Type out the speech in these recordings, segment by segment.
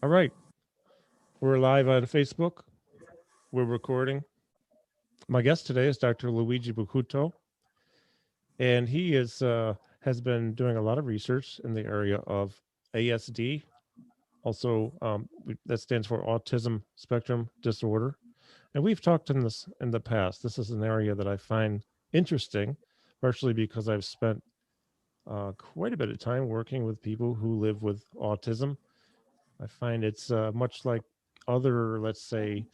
All right. We're live on Facebook. We're recording. My guest today is Dr. Luigi Boccuto, and he has been doing a lot of research in the area of ASD. Also, that stands for Autism Spectrum Disorder. And we've talked in the past. This is an area that I find interesting, partially because I've spent quite a bit of time working with people who live with autism. I find it's much like other, let's say,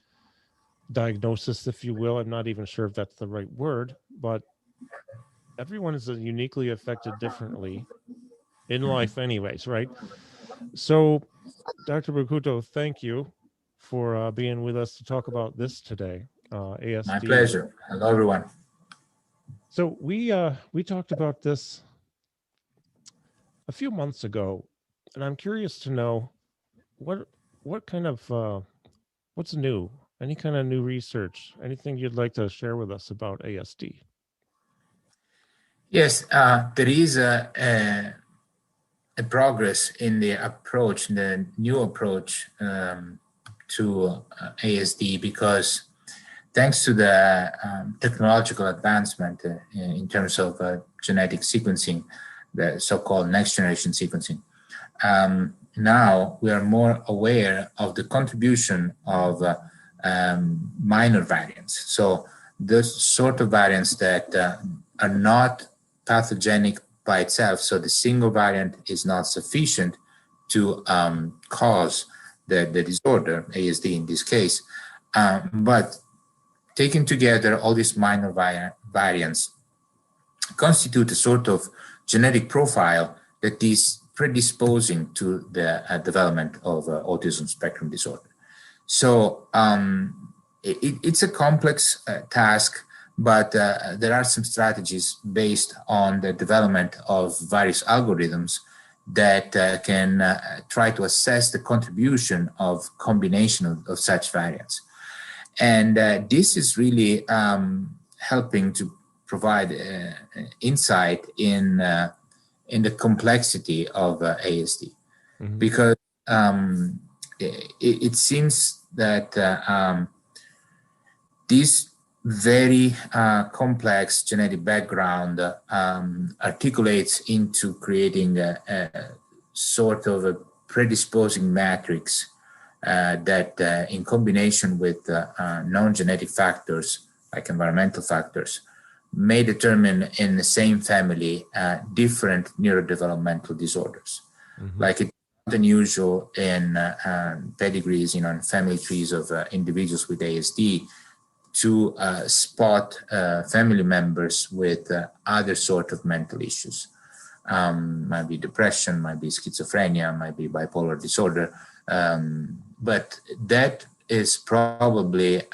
diagnosis, if you will. I'm not even sure if that's the right word, but everyone is uniquely affected differently in life, anyways, right? So, Dr. Boccuto, thank you for being with us to talk about this today, ASD. My pleasure. Hello, everyone. So we talked about this a few months ago, and I'm curious to know what kind of what's new? Any kind of new research? Anything you'd like to share with us about ASD? Yes, there is a progress in the approach, the new approach to ASD, because thanks to the technological advancement in terms of genetic sequencing, the so-called next generation sequencing, now we are more aware of the contribution of minor variants. So the sort of variants that are not pathogenic by itself. So the single variant is not sufficient to cause the disorder, ASD in this case. But taken together, all these minor variants constitute a sort of genetic profile that is predisposing to the development of autism spectrum disorder. So it's a complex task, but there are some strategies based on the development of various algorithms that can try to assess the contribution of combination of such variants. And this is really helping to provide insight in the complexity of ASD, because it seems that this very complex genetic background articulates into creating a sort of a predisposing matrix that in combination with non-genetic factors like environmental factors may determine in the same family different neurodevelopmental disorders. Like it's not unusual in pedigrees, in family trees of individuals with ASD to spot family members with other sort of mental issues. Might be depression, might be schizophrenia, might be bipolar disorder. But that is probably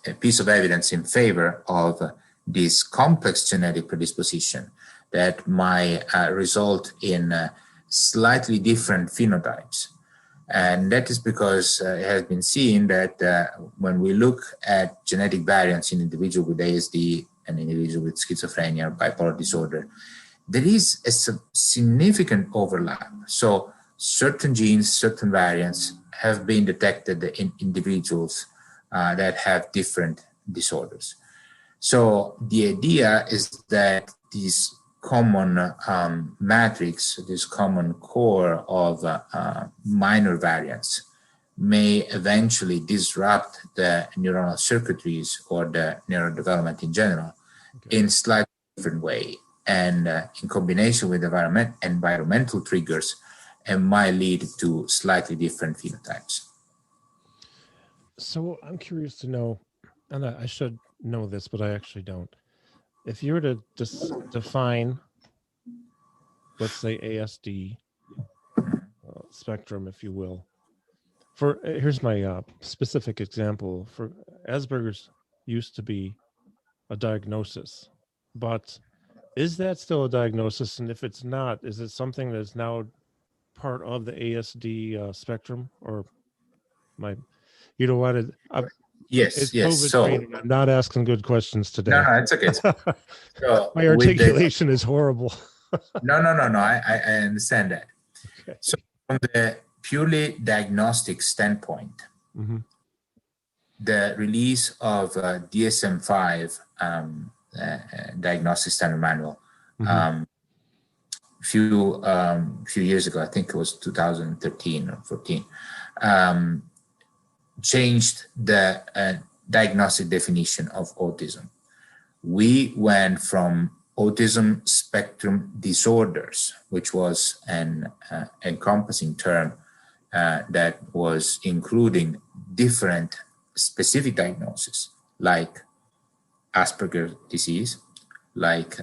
a piece of evidence in favor of this complex genetic predisposition that might result in slightly different phenotypes. And that is because it has been seen that when we look at genetic variants in individuals with ASD and individuals with schizophrenia or bipolar disorder, there is a significant overlap. So certain genes, certain variants have been detected in individuals that have different disorders. So the idea is that these common matrix, this common core of minor variants may eventually disrupt the neuronal circuitries or the neurodevelopment in general in slightly different way. And in combination with environmental triggers, it might lead to slightly different phenotypes. So I'm curious to know, and I should know this, but I actually don't. If you were to define, let's say, ASD spectrum, if you will, here's my specific example. For Aspergers used to be a diagnosis, but is that still a diagnosis? And if it's not, is it something that's now part of the ASD spectrum? Or you know what? Yes. So I'm not asking good questions today. No, it's okay. So my articulation is horrible. No. I understand that. Okay. So From the purely diagnostic standpoint, Mm-hmm. the release of DSM-5 diagnostic standard manual few years ago, I think it was 2013 or 14, changed the diagnostic definition of autism. We went from autism spectrum disorders, which was an encompassing term that was including different specific diagnoses like Asperger's disease, like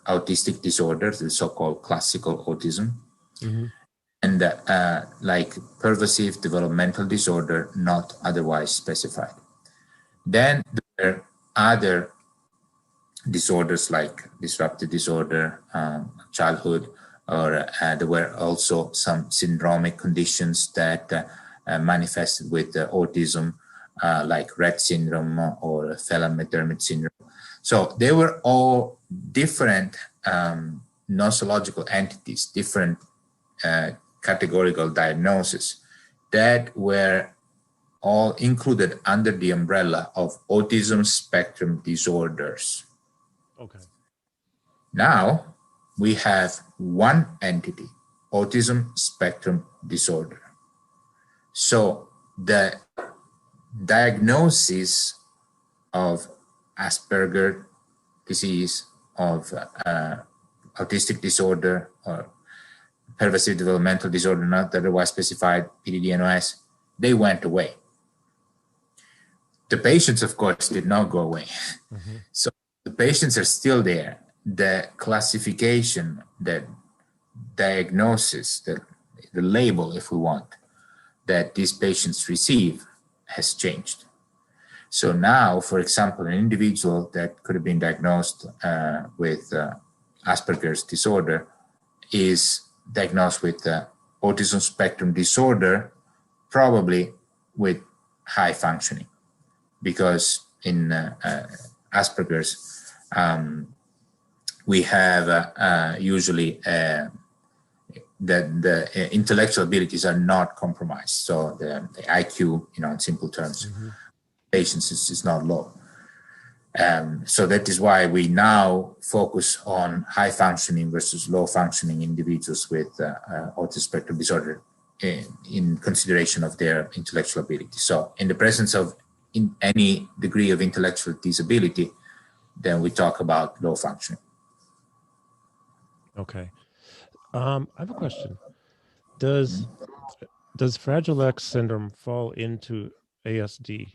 autistic disorders, the so-called classical autism, and like pervasive developmental disorder not otherwise specified. Then there are other disorders like disruptive disorder, childhood, or there were also some syndromic conditions that manifested with autism, like Rett syndrome or Phelan McDermid syndrome. So they were all different nosological entities, different categorical diagnoses that were all included under the umbrella of autism spectrum disorders. Okay. Now we have one entity, autism spectrum disorder. So the diagnosis of Asperger disease, of autistic disorder, or pervasive developmental disorder not otherwise specified, PDD-NOS, they went away. The patients, of course, did not go away. So the patients are still there. The classification, the diagnosis, the label, if we want, that these patients receive has changed. So now, for example, an individual that could have been diagnosed with Asperger's disorder is diagnosed with autism spectrum disorder, probably with high functioning, because in Asperger's, we have usually the intellectual abilities are not compromised. So the IQ, in simple terms, patients is not low. So that is why we now focus on high functioning versus low functioning individuals with autism spectrum disorder in consideration of their intellectual ability. So in the presence of any degree of intellectual disability, then we talk about low functioning. Okay. I have a question. Does Fragile X syndrome fall into ASD?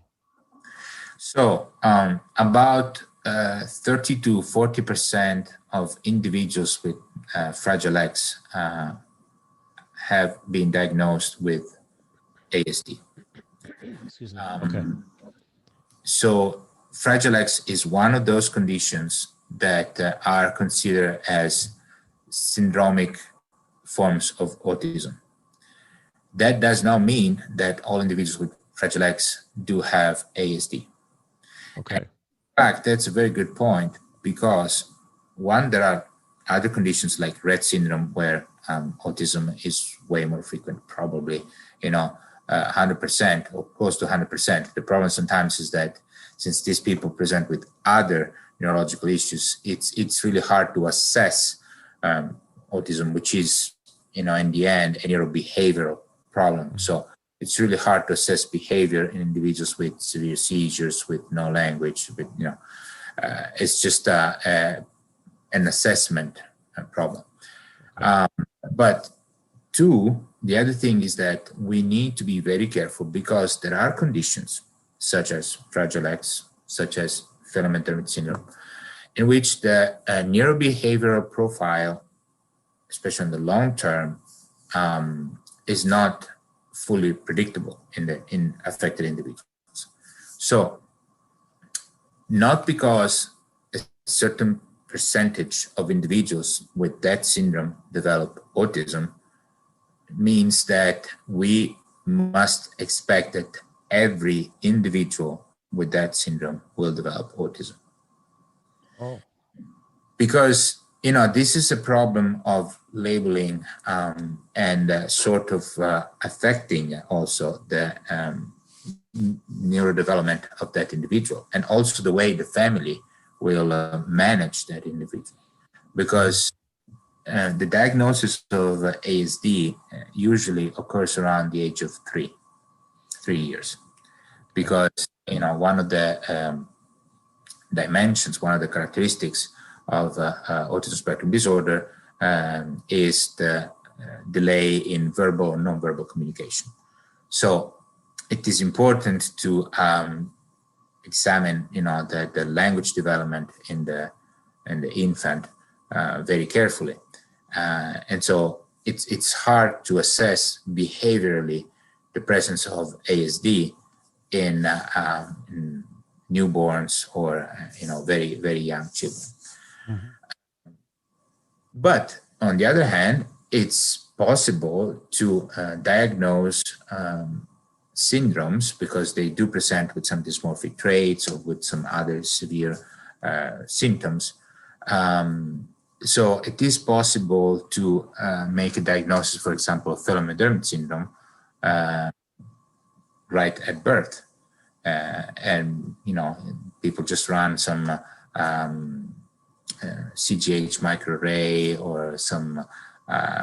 So about 30 to 40% of individuals with Fragile X have been diagnosed with ASD. Excuse me. Okay. So Fragile X is one of those conditions that are considered as syndromic forms of autism. That does not mean that all individuals with Fragile X do have ASD. Okay. In fact, that's a very good point, because one, there are other conditions like Rett syndrome where autism is way more frequent, probably 100% or close to 100%. The problem sometimes is that since these people present with other neurological issues, it's really hard to assess autism, which is in the end a neurobehavioral problem. So it's really hard to assess behavior in individuals with severe seizures, with no language. With it's just an assessment problem. But two, the other thing is that we need to be very careful, because there are conditions such as Fragile X, such as Phelan McDermid syndrome, in which the neurobehavioral profile, especially in the long term, is not fully predictable in affected individuals. So not because a certain percentage of individuals with that syndrome develop autism means that we must expect that every individual with that syndrome will develop autism. Oh. Because This is a problem of labeling and sort of affecting also the neurodevelopment of that individual, and also the way the family will manage that individual. Because the diagnosis of ASD usually occurs around the age of 3 years. Because, one of the dimensions, one of the characteristics of autism spectrum disorder is the delay in verbal and nonverbal communication. So it is important to examine, the language development in the infant very carefully, and so it's hard to assess behaviorally the presence of ASD in newborns or very, very young children. Mm-hmm. But on the other hand, it's possible to diagnose syndromes, because they do present with some dysmorphic traits or with some other severe symptoms. So it is possible to make a diagnosis, for example, of Phelan McDermid syndrome right at birth. And, people just run some CGH microarray or some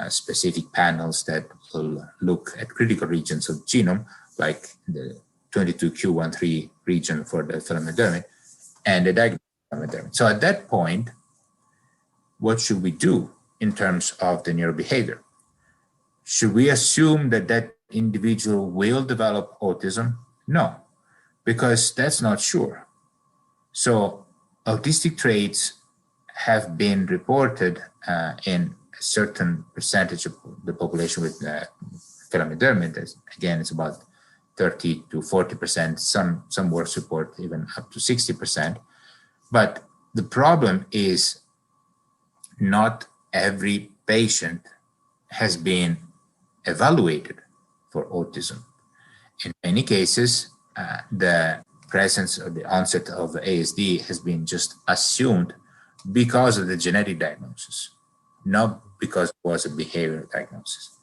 specific panels that will look at critical regions of the genome, like the 22q13 region for the Phelan McDermid and the diagnosis of McDermid. So at that point, what should we do in terms of the neurobehavior? Should we assume that that individual will develop autism? No, because that's not sure. So autistic traits have been reported in a certain percentage of the population with Phelan McDermid. Again, it's about 30 to 40%. Some works report even up to 60%. But the problem is not every patient has been evaluated for autism. In many cases, the presence or the onset of ASD has been just assumed because of the genetic diagnosis, not because it was a behavioral diagnosis.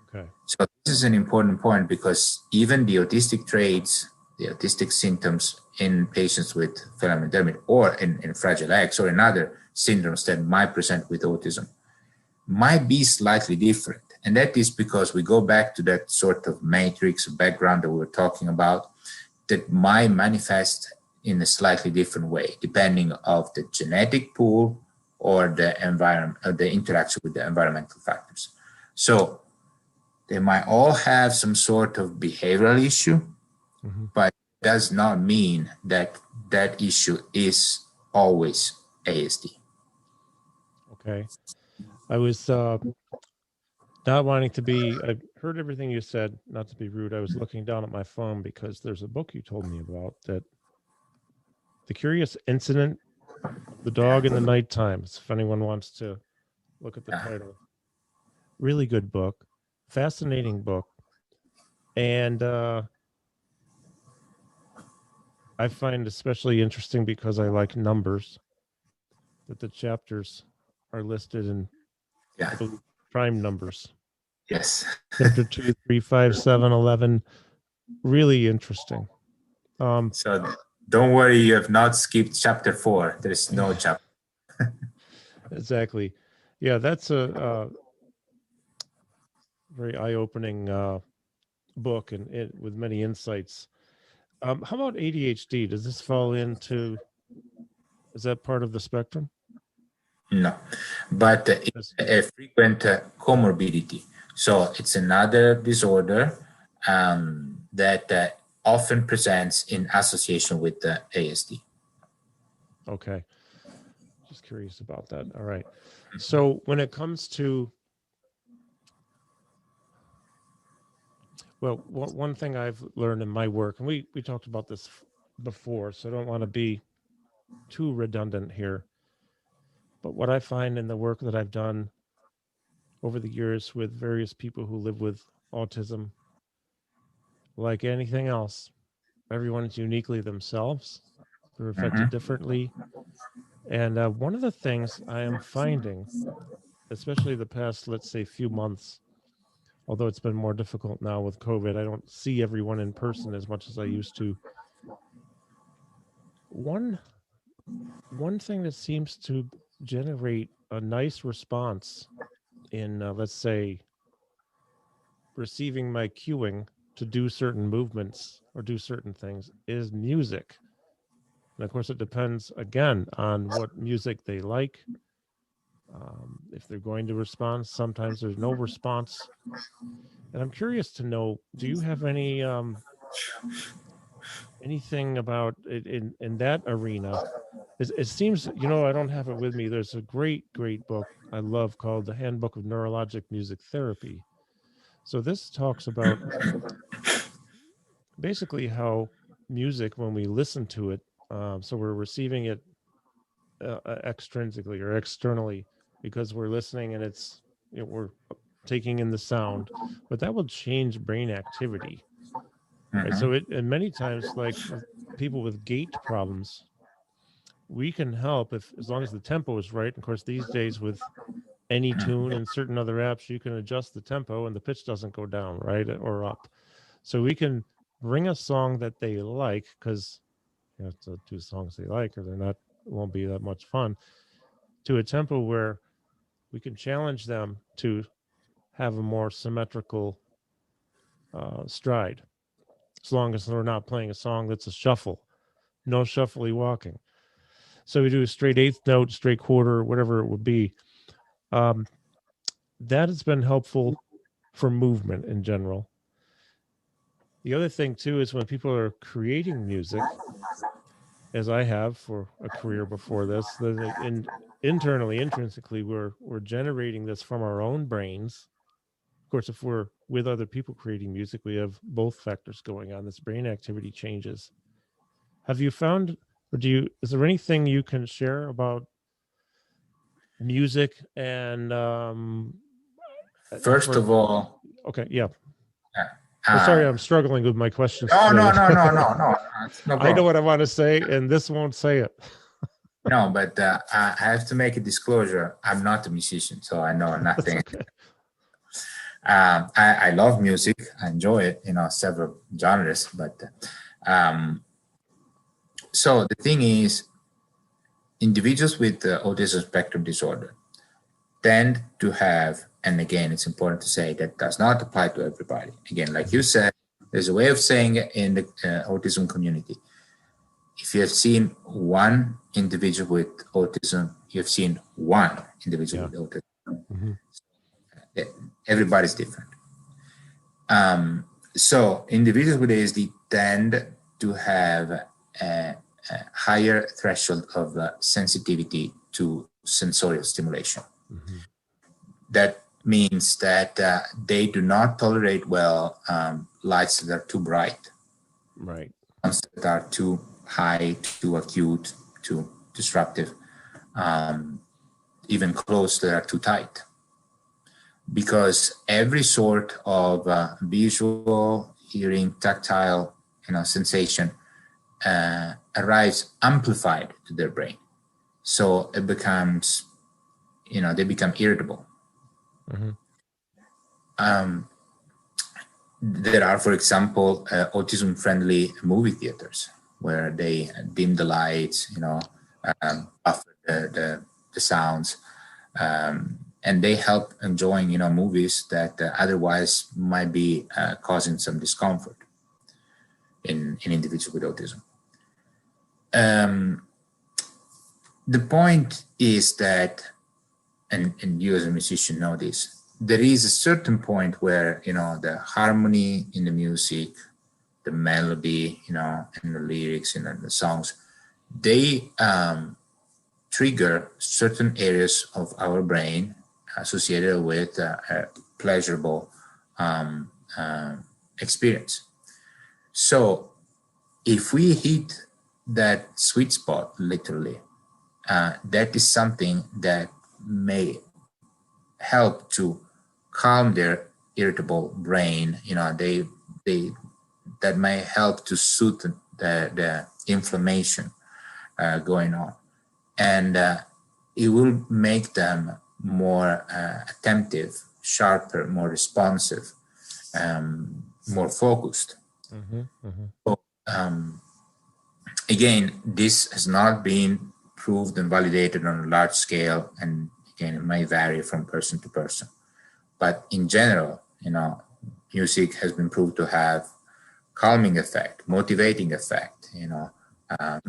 Okay. So this is an important point, because even the autistic traits, the autistic symptoms in patients with Phelan McDermid or in Fragile X or in other syndromes that might present with autism might be slightly different. And that is because we go back to that sort of matrix of background that we were talking about, that might manifest in a slightly different way, depending on the genetic pool or the environment, or the interaction with the environmental factors. So they might all have some sort of behavioral issue, but it does not mean that that issue is always ASD. Okay. I was not wanting to be, I heard everything you said, not to be rude. I was looking down at my phone because there's a book you told me about, that The Curious Incident of the Dog in the Night Times, if anyone wants to look at the title. Really good book, fascinating book. And I find especially interesting, because I like numbers, that the chapters are listed in prime numbers. Yes. Chapter 2, 3, 5, 7, 11. Really interesting. So don't worry, you have not skipped chapter 4. There's no chapter. Exactly. Yeah, that's a very eye-opening book, and with many insights. How about ADHD? Does this fall into, is that part of the spectrum? No, but it's a frequent comorbidity. So it's another disorder that often presents in association with the ASD. Okay. Just curious about that. All right. So when it comes to, well, one thing I've learned in my work, and we talked about this before, so I don't want to be too redundant here, but what I find in the work that I've done over the years with various people who live with autism, like anything else, everyone is uniquely themselves. They're affected differently. And one of the things I am finding, especially the past, let's say, few months, although it's been more difficult now with COVID, I don't see everyone in person as much as I used to. One thing that seems to generate a nice response in, let's say, receiving my cueing to do certain movements or do certain things is music. And of course, it depends again on what music they like. If they're going to respond, sometimes there's no response. And I'm curious to know, do you have any anything about it in that arena? It seems, I don't have it with me. There's a great book I love called The Handbook of Neurologic Music Therapy. So this talks about basically how music, when we listen to it, so we're receiving it extrinsically or externally because we're listening and it's we're taking in the sound, but that will change brain activity, right? So it, and many times, like with people with gait problems, we can help if, as long as the tempo is right. Of course, these days with any tune and certain other apps, you can adjust the tempo and the pitch doesn't go down, right, or up. So we can bring a song that they like, because you have to do songs they like or they're not, it won't be that much fun, to a tempo where we can challenge them to have a more symmetrical stride, as long as we're not playing a song that's a shuffle, no shuffly walking. So we do a straight eighth note, straight quarter, whatever it would be. That has been helpful for movement in general. The other thing too is when people are creating music, as I have for a career before this, then internally, intrinsically, we're generating this from our own brains. Of course, if we're with other people creating music, we have both factors going on. This brain activity changes. Have you found, or is there anything you can share about music and First of all, okay, yeah. Sorry, I'm struggling with my questions. No, today. no, no, no, no, no. No I know what I want to say, and this won't say it. No, but I have to make a disclosure. I'm not a musician, so I know nothing. Okay. I love music. I enjoy it, several genres. But so the thing is, individuals with autism spectrum disorder tend to have, and again, it's important to say that does not apply to everybody. Again, like you said, there's a way of saying it in the autism community. If you have seen one individual with autism, you've seen one individual with autism. Mm-hmm. Everybody's different. So individuals with ASD tend to have a higher threshold of sensitivity to sensorial stimulation. Mm-hmm. That means that they do not tolerate well lights that are too bright, right? That are too high, too acute, too disruptive, even clothes that are too tight. Because every sort of visual, hearing, tactile, sensation arrives amplified to their brain. So it becomes, they become irritable. Mm-hmm. There are, for example, autism-friendly movie theaters where they dim the lights, buffer the sounds, and they help enjoying, movies that otherwise might be causing some discomfort in individuals with autism. The point is that, and you as a musician know this, there is a certain point where, the harmony in the music, the melody, and the lyrics and the songs, they trigger certain areas of our brain associated with a pleasurable experience. So if we hit that sweet spot, literally, that is something that may help to calm their irritable brain. That may help to soothe the inflammation going on. and it will make them more attentive, sharper, more responsive, more focused. So, again, this has not been proved and validated on a large scale, and again, it may vary from person to person. But in general, music has been proved to have calming effect, motivating effect,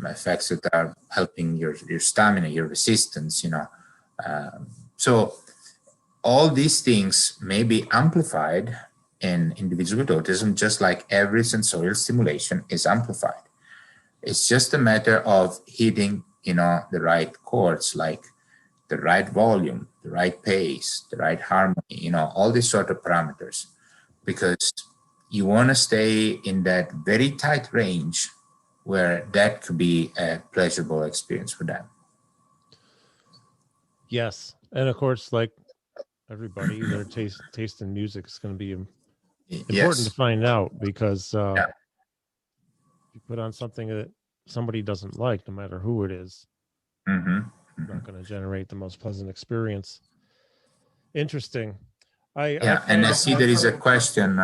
effects that are helping your stamina, your resistance, so all these things may be amplified in individuals with autism, just like every sensorial stimulation is amplified. It's just a matter of hitting, the right chords, like the right volume, the right pace, the right harmony, all these sort of parameters, because you want to stay in that very tight range where that could be a pleasurable experience for them. Yes. And of course, like everybody, their taste in music is going to be important to find out, because if you put on something that somebody doesn't like, no matter who it is, not going to generate the most pleasant experience. Interesting. And I see there is a question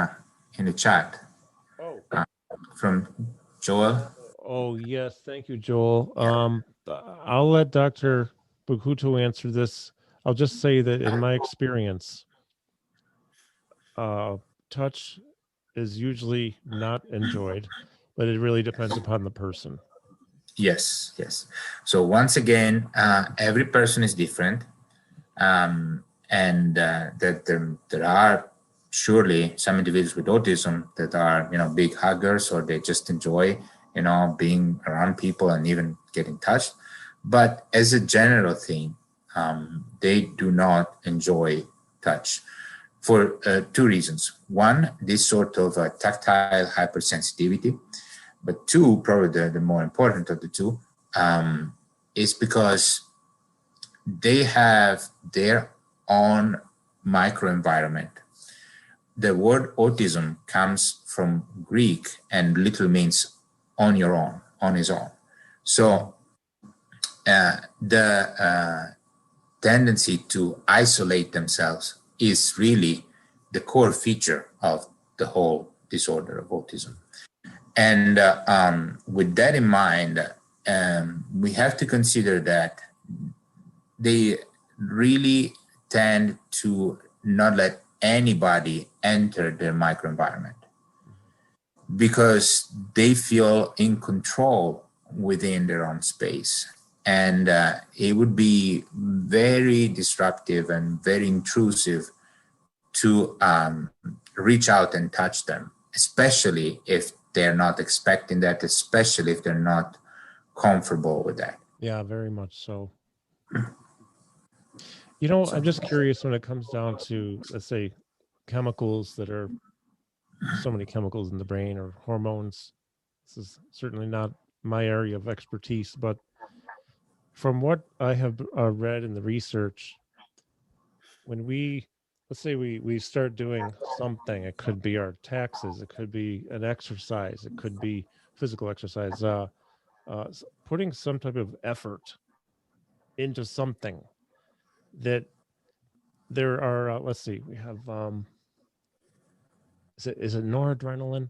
in the chat from Joel. Oh, yes. Thank you, Joel. I'll let Dr. Boccuto answer this. I'll just say that in my experience, touch is usually not enjoyed, but it really depends upon the person. Yes. So once again, every person is different, and that there are surely some individuals with autism that are, big huggers, or they just enjoy, being around people and even getting touched. But as a general thing, they do not enjoy touch for two reasons. One, this sort of tactile hypersensitivity. But two, probably the more important of the two, is because they have their own microenvironment. The word autism comes from Greek and literally means on your own, on his own. So the tendency to isolate themselves is really the core feature of the whole disorder of autism. And with that in mind, we have to consider that they really tend to not let anybody enter their microenvironment because they feel in control within their own space. And it would be very disruptive and very intrusive to reach out and touch them, especially if they're not expecting that, especially if they're not comfortable with that. Yeah, very much so. I'm just curious when it comes down to, let's say, chemicals that are so many chemicals in the brain or hormones. This is certainly not my area of expertise, but from what I have read in the research, when let's say we start doing something, it could be our taxes, it could be an exercise, it could be physical exercise, putting some type of effort into something, that there are, let's see, we have, is it noradrenaline?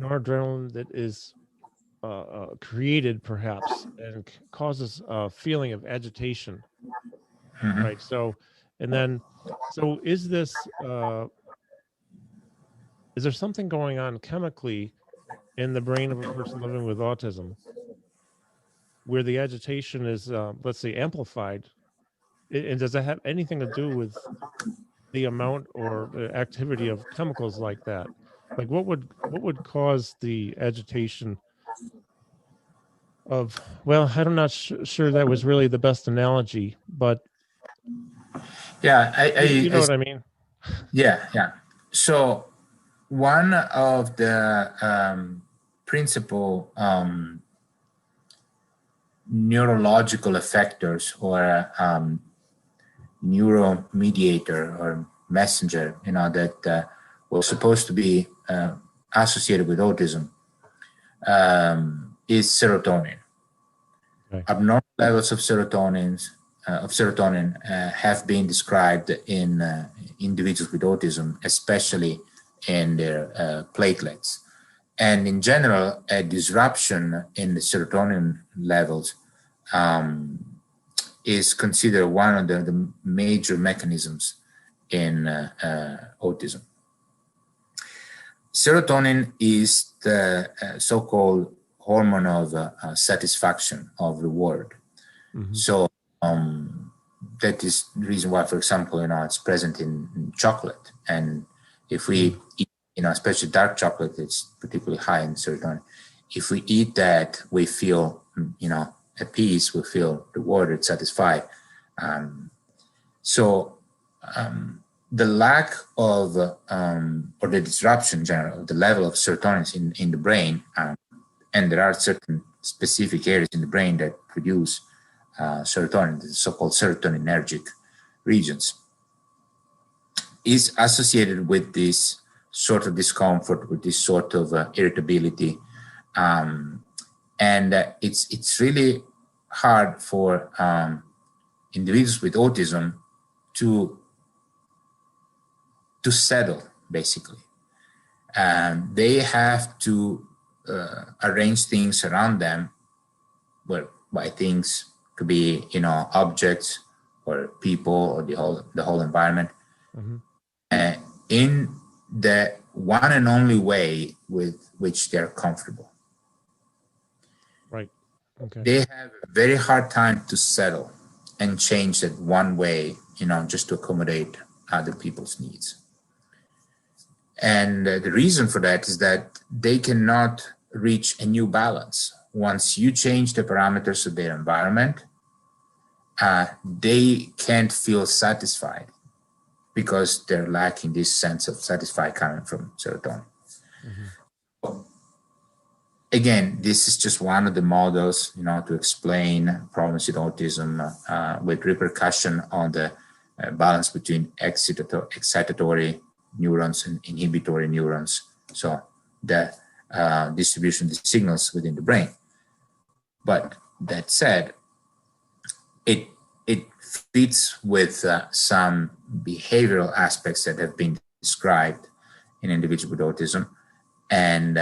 Noradrenaline that is created perhaps and causes a feeling of agitation, right? So is this, is there something going on chemically in the brain of a person living with autism where the agitation is, let's say, amplified? And does that have anything to do with the amount or the activity of chemicals like that? Like what would cause the agitation of, well, I'm not sure that was really the best analogy, but yeah, you know what I mean? Yeah. So one of the principal neurological effectors or neuromediator or messenger, that was supposed to be associated with autism is serotonin. Okay. Abnormal levels of serotonin have been described in individuals with autism, especially in their platelets. And in general, a disruption in the serotonin levels is considered one of the major mechanisms in autism. Serotonin is the so-called hormone of satisfaction, of reward. Mm-hmm. So that is the reason why, for example, it's present in chocolate. And if we eat, especially dark chocolate, it's particularly high in serotonin. If we eat that, we feel, at peace, we feel rewarded, satisfied. The lack of, or the disruption in general, of the level of serotonin in the brain, and there are certain specific areas in the brain that produce serotonin, the so-called serotoninergic regions, is associated with this sort of discomfort, with this sort of irritability. And it's really hard for individuals with autism to settle, basically. They have to arrange things around them, by things could be, objects or people or the whole environment, Mm-hmm. in the one and only way with which they're comfortable. Right. Okay. They have a very hard time to settle and change that one way, just to accommodate other people's needs. And the reason for that is that they cannot reach a new balance. Once you change the parameters of their environment, they can't feel satisfied because they're lacking this sense of satisfied coming from serotonin. Mm-hmm. Again, this is just one of the models, to explain problems with autism with repercussion on the balance between excitatory neurons and inhibitory neurons. So the distribution of the signals within the brain. But that said, it fits with some behavioral aspects that have been described in individuals with autism, and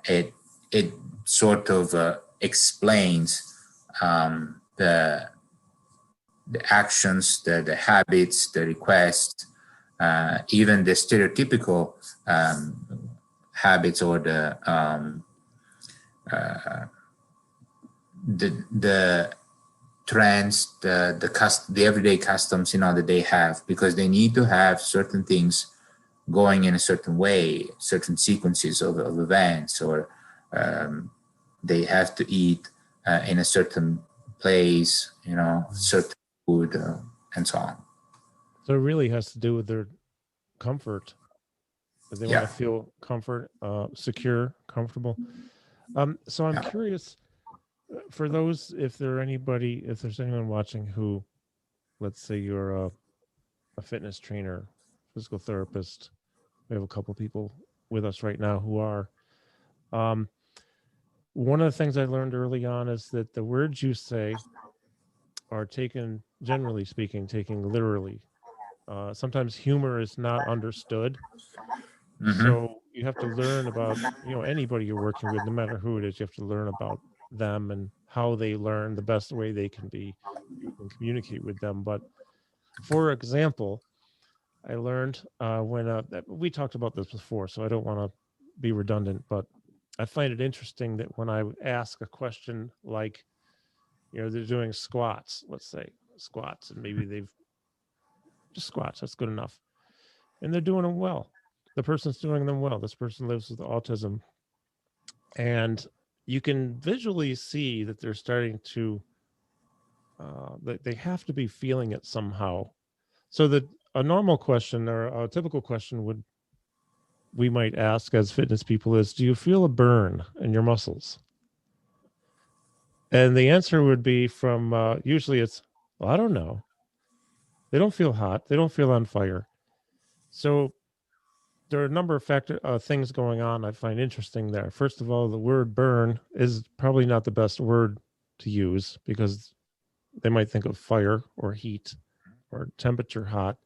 it sort of explains the actions, the habits, the requests, even the stereotypical habits or the trends, the everyday customs, that they have, because they need to have certain things going in a certain way, certain sequences of events, or they have to eat in a certain place, certain food, and so on. So it really has to do with their comfort. They want to feel comfort, secure, comfortable. So I'm curious, for those, if there's anyone watching who, let's say you're a fitness trainer, physical therapist. We have a couple people with us right now who are. One of the things I learned early on is that the words you say are taken, generally speaking, taken literally. Sometimes humor is not understood. Mm-hmm. So you have to learn about, anybody you're working with, no matter who it is, you have to learn about them and how they learn, the best way they can be, you can communicate with them. But for example, I learned when we talked about this before, so I don't want to be redundant, but I find it interesting that when I ask a question like, they're doing squats, let's say squats, and maybe they've just squats, that's good enough. And they're doing them well. The person's doing them well. This person lives with autism. And you can visually see that they're starting to, that they have to be feeling it somehow. So that a normal question or a typical question we might ask as fitness people is, do you feel a burn in your muscles? And the answer would be from, usually it's, well, I don't know. They don't feel hot. They don't feel on fire. So there are a number of things going on I find interesting there. First of all, the word burn is probably not the best word to use because they might think of fire or heat or temperature hot.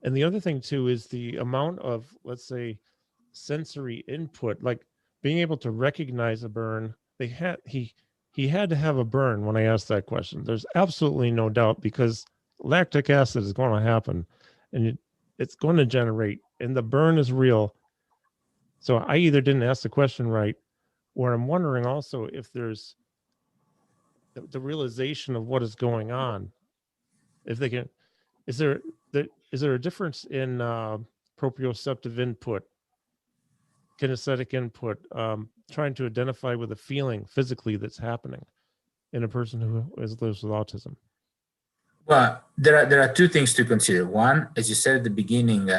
And the other thing too is the amount of, let's say, sensory input, like being able to recognize a burn. He had to have a burn when I asked that question. There's absolutely no doubt because lactic acid is going to happen and it's going to generate, and the burn is real. So I either didn't ask the question right, or I'm wondering also if there's the realization of what is going on. If they can, is there a difference in proprioceptive input, kinesthetic input, trying to identify with a feeling physically that's happening in a person who lives with autism? Well, there are two things to consider. One, as you said at the beginning,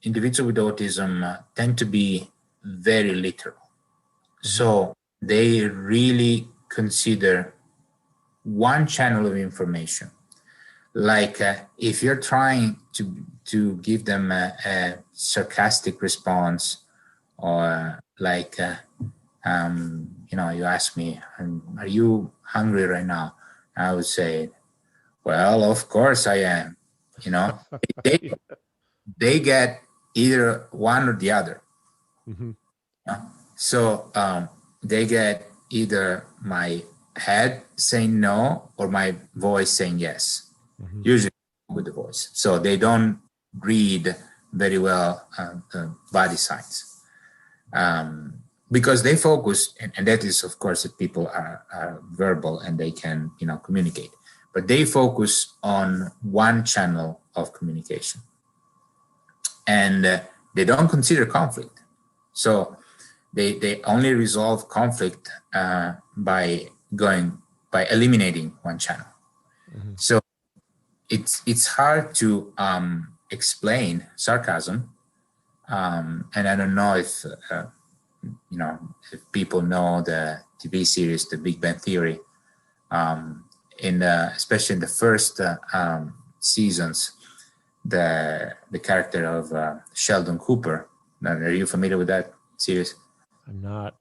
individuals with autism tend to be very literal. Mm-hmm. So they really consider one channel of information. Like if you're trying to give them a sarcastic response, or like, you ask me, are you hungry right now? I would say, well, of course I am. They get either one or the other. Mm-hmm. So they get either my head saying no or my voice saying yes, mm-hmm. Usually with the voice. So they don't read very well body signs. Because they focus, and that is, of course, that people are verbal and they can, communicate. But they focus on one channel of communication, and they don't consider conflict. So they only resolve conflict by eliminating one channel. Mm-hmm. So it's hard to explain sarcasm, and I don't know if if people know the TV series The Big Bang Theory. Especially in the first seasons, the character of Sheldon Cooper. Are you familiar with that series? I'm not.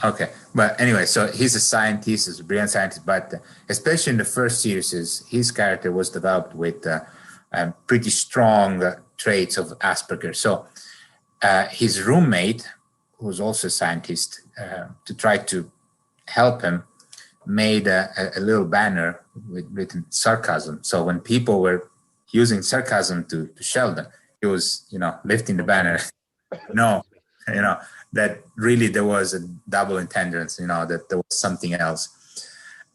Okay, but anyway, so he's a scientist, he's a brilliant scientist, but especially in the first series, his character was developed with pretty strong traits of Aspergers. So his roommate, who's also a scientist, to try to help him, made a little banner with written sarcasm. So when people were using sarcasm to Sheldon, he was, lifting the banner. No, that really there was a double intendence, that there was something else.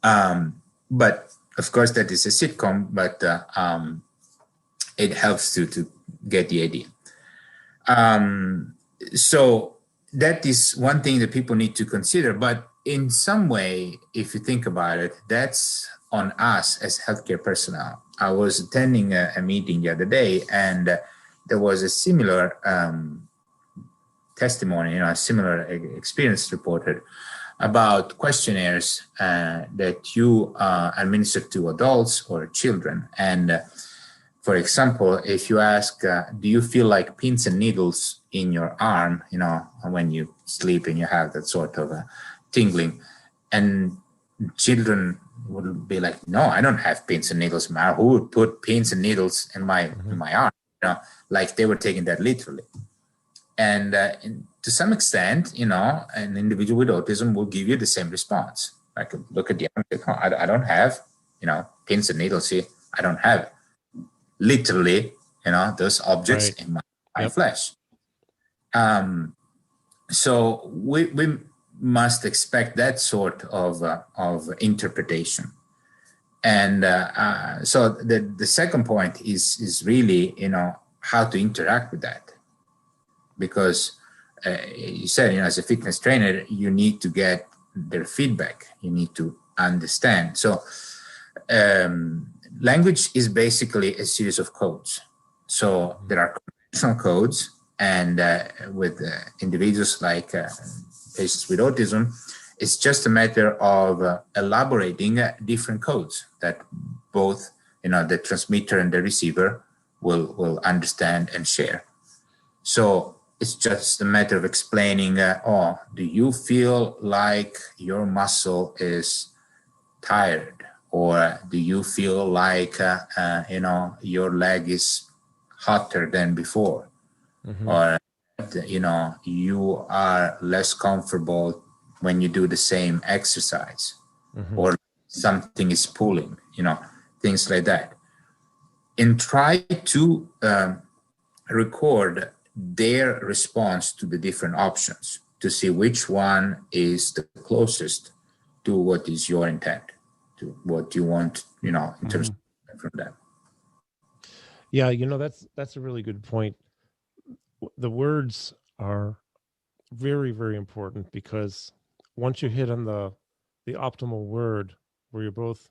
But of course that is a sitcom, but it helps to get the idea. So that is one thing that people need to consider, but in some way, if you think about it, that's on us as healthcare personnel. I was attending a meeting the other day, and there was a similar testimony, a similar experience reported about questionnaires that you administer to adults or children. And for example, if you ask, do you feel like pins and needles in your arm, when you sleep and you have that sort of tingling, and children would be like, no, I don't have pins and needles in my arm. Who would put pins and needles in my arm? Like they were taking that literally. And to some extent, an individual with autism will give you the same response. Like, look at the arm, I don't have, pins and needles here. I don't have literally, those objects right in my flesh. So we must expect that sort of interpretation. And so the second point is really, how to interact with that. Because you said, as a fitness trainer, you need to get their feedback. You need to understand. So language is basically a series of codes. So there are conventional codes, and with individuals like patients with autism, it's just a matter of elaborating different codes that both, the transmitter and the receiver will understand and share. So it's just a matter of explaining, oh, do you feel like your muscle is tired? Or do you feel like, your leg is hotter than before? Mm-hmm. Or, you are less comfortable when you do the same exercise, Mm-hmm. or something is pulling, things like that. And try to record their response to the different options to see which one is the closest to what is your intent, to what you want, in terms of from them. Yeah, that's a really good point. The words are very, very important, because once you hit on the optimal word where you're both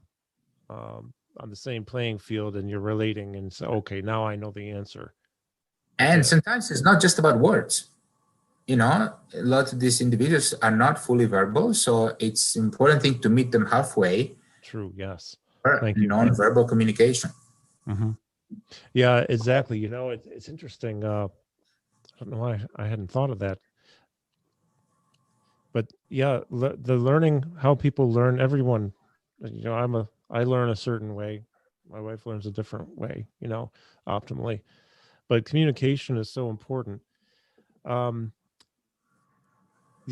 on the same playing field and you're relating and say, okay, now I know the answer. And sometimes it's not just about words. A lot of these individuals are not fully verbal, so it's important thing to meet them halfway. True. Yes. For Thank you. non-verbal communication. Mm-hmm. Yeah, exactly. It's interesting. I don't know why I hadn't thought of that. But yeah, the learning, how people learn, everyone, I learn a certain way. My wife learns a different way, optimally. But communication is so important. The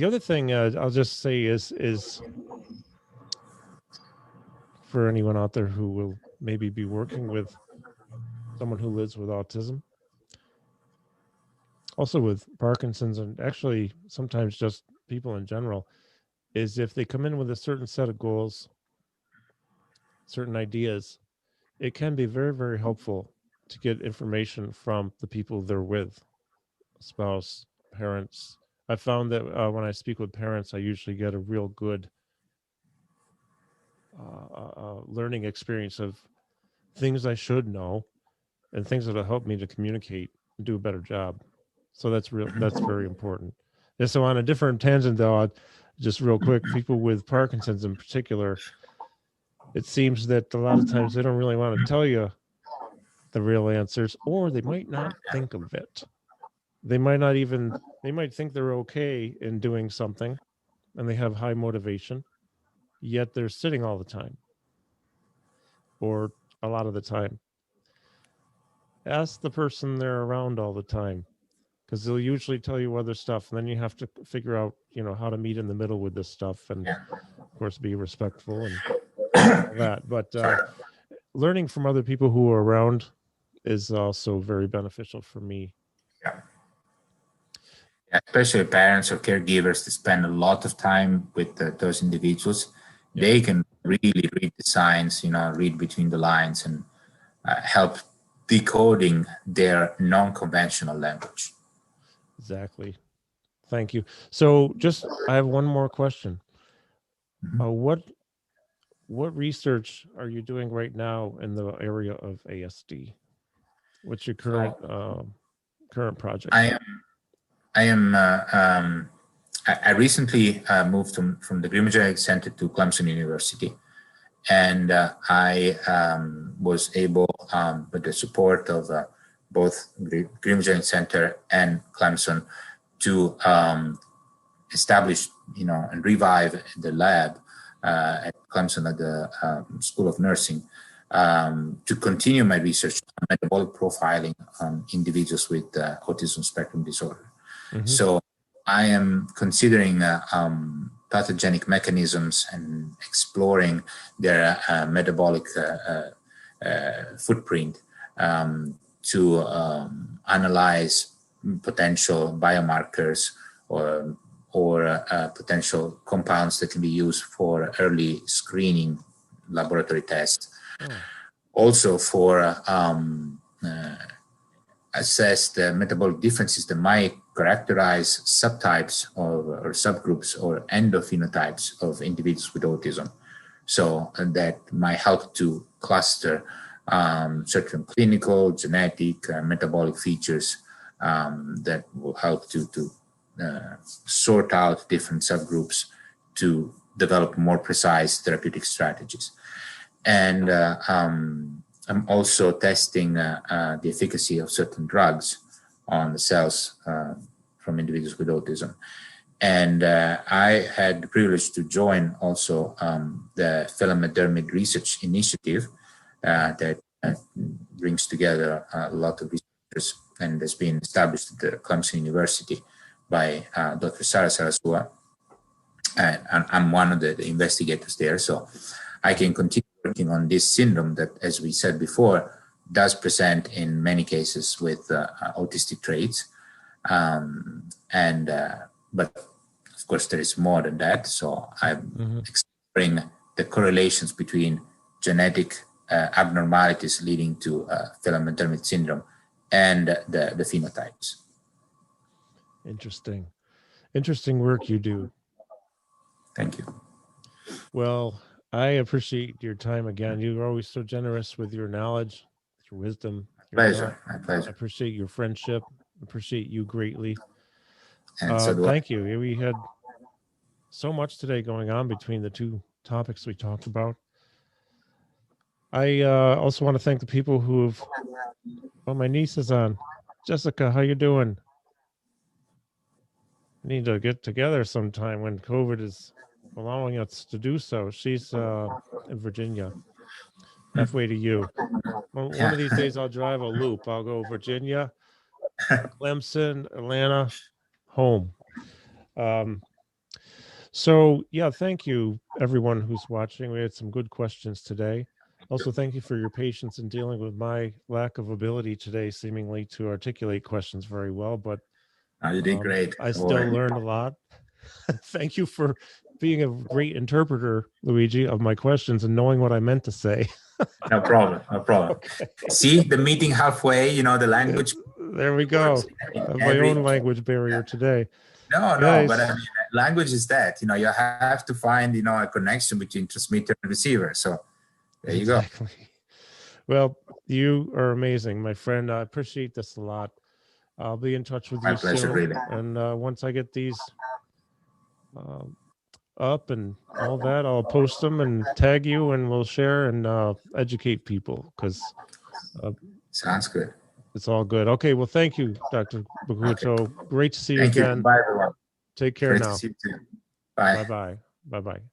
other thing I'll just say is for anyone out there who will maybe be working with someone who lives with autism, also with Parkinson's, and actually sometimes just people in general, is if they come in with a certain set of goals, certain ideas, it can be very, very helpful to get information from the people they're with, spouse, parents. I found that when I speak with parents, I usually get a real good learning experience of things I should know and things that'll help me to communicate and do a better job. So that's very important. And so on a different tangent though, just real quick, people with Parkinson's in particular, it seems that a lot of times they don't really want to tell you the real answers, or they might not think of it. They might think they're okay in doing something and they have high motivation, yet they're sitting all the time or a lot of the time. Ask the person they're around all the time, because they'll usually tell you other stuff, and then you have to figure out how to meet in the middle with this stuff, and of course be respectful and all that. But learning from other people who are around is also very beneficial for me. Yeah. Especially parents or caregivers that spend a lot of time with those individuals. Yeah. They can really read the signs, read between the lines, and help decoding their non-conventional language. Exactly. Thank you. So I have one more question. Mm-hmm. What research are you doing right now in the area of ASD? What's your current project? I recently moved from the Greenwood Genetic Center to Clemson University, and I was able, with the support of both Greenwood Genetic Center and Clemson, to establish, and revive the lab at Clemson at the School of Nursing, to continue my research on metabolic profiling on individuals with autism spectrum disorder. Mm-hmm. So I am considering pathogenic mechanisms and exploring their metabolic footprint to analyze potential biomarkers or potential compounds that can be used for early screening laboratory tests. Also for assess the metabolic differences that might characterize subtypes or subgroups or endophenotypes of individuals with autism. So that might help to cluster certain clinical, genetic, metabolic features that will help to sort out different subgroups to develop more precise therapeutic strategies. And I'm also testing the efficacy of certain drugs on the cells from individuals with autism. And I had the privilege to join also the Phelan McDermid Research Initiative that brings together a lot of researchers and has been established at the Clemson University by Dr. Sarah Sarasua. And I'm one of the investigators there, so I can continue working on this syndrome that, as we said before, does present in many cases with autistic traits. But of course, there is more than that. So I'm exploring the correlations between genetic abnormalities leading to Phelan McDermid syndrome and the phenotypes. Interesting work you do. Thank you. Well, I appreciate your time again. You're always so generous with your knowledge, your wisdom. My pleasure. I appreciate your friendship. Appreciate you greatly. And so thank you. We had so much today going on between the two topics we talked about. I also want to thank the people who have. Oh, my niece is on. Jessica, how you doing? We need to get together sometime when COVID is allowing us to do so. She's in Virginia, halfway to you. One of these days I'll drive a loop. I'll go Virginia, Clemson, Atlanta, home. So yeah, thank you everyone who's watching. We had some good questions today. Also, thank you for your patience in dealing with my lack of ability today, seemingly to articulate questions very well, but you did great. I still learned a lot. Thank you for being a great interpreter, Luigi, of my questions and knowing what I meant to say. No problem. Okay. See the meeting halfway, the language. There we go. My own language barrier today. No, but I mean, language is that, you have to find, a connection between transmitter and receiver. So there you go. Well, you are amazing, my friend. I appreciate this a lot. I'll be in touch with you soon. Really. And once I get these up and all that, I'll post them and tag you, and we'll share and educate people, because sounds good. It's all good. Okay, well, thank you, Dr. Boccuto. Okay. Great to see you again. Bye, everyone. Take care now. To see you too. Bye. Bye-bye. Bye-bye.